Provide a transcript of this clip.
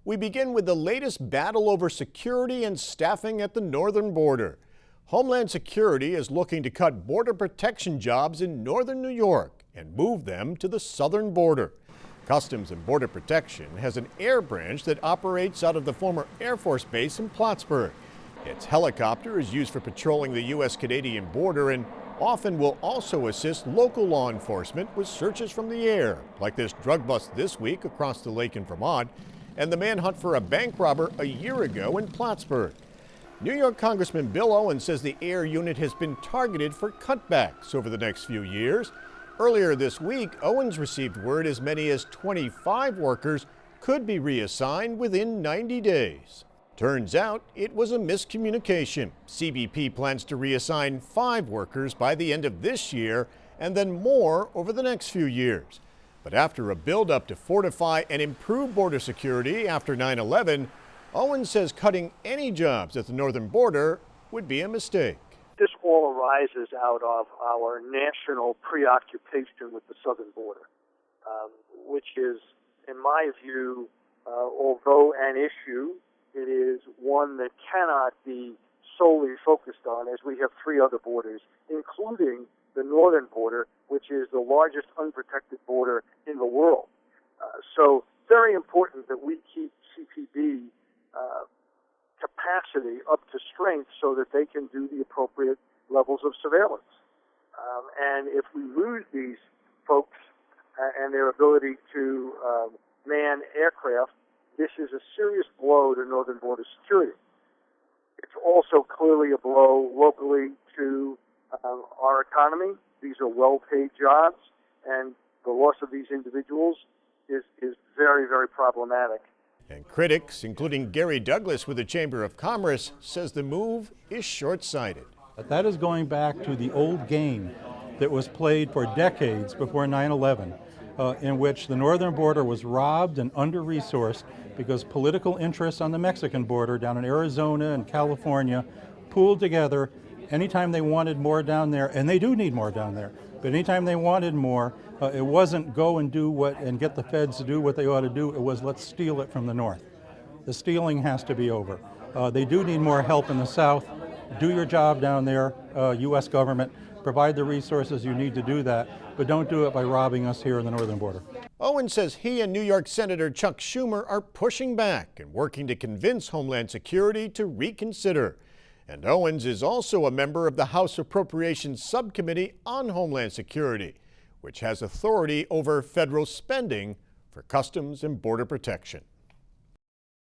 We begin with the latest battle over security and staffing at the northern border. Homeland Security is looking to cut border protection jobs in northern New York and move them to the southern border. Customs and Border Protection has an air branch that operates out of the former Air Force Base in Plattsburgh. Its helicopter is used for patrolling the U.S.-Canadian border and often will also assist local law enforcement with searches from the air, like this drug bust this week across the lake in Vermont and the manhunt for a bank robber a year ago in Plattsburgh. New York Congressman Bill Owens says the air unit has been targeted for cutbacks over the next few years. Earlier this week, Owens received word as many as 25 workers could be reassigned within 90 days. Turns out it was a miscommunication. CBP plans to reassign 5 workers by the end of this year and then more over the next few years. But after a buildup to fortify and improve border security after 9/11, Owens says cutting any jobs at the northern border would be a mistake. This all arises out of our national preoccupation with the southern border, which is, in my view, although an issue, it is one that cannot be solely focused on, as we have 3 other borders, including the northern border, which is the largest unprotected border in the world. So very important that we keep CPB capacity up to strength so that they can do the appropriate levels of surveillance. And if we lose these folks and their ability to man aircraft, this is a serious blow to northern border security. It's also clearly a blow locally to our economy. These are well-paid jobs, and the loss of these individuals is very, very problematic. And critics, including Gary Douglas with the Chamber of Commerce, says the move is short-sighted. That is going back to the old game that was played for decades before 9/11, in which the northern border was robbed and under-resourced because political interests on the Mexican border down in Arizona and California pooled together anytime they wanted more down there, and they do need more down there, but anytime they wanted more, it wasn't go and do what and get the feds to do what they ought to do. It was let's steal it from the north. The stealing has to be over. They do need more help in the south. Do your job down there, U.S. government. Provide the resources you need to do that, but don't do it by robbing us here in the northern border. Owens says he and New York Senator Chuck Schumer are pushing back and working to convince Homeland Security to reconsider. And Owens is also a member of the House Appropriations Subcommittee on Homeland Security, which has authority over federal spending for Customs and Border Protection.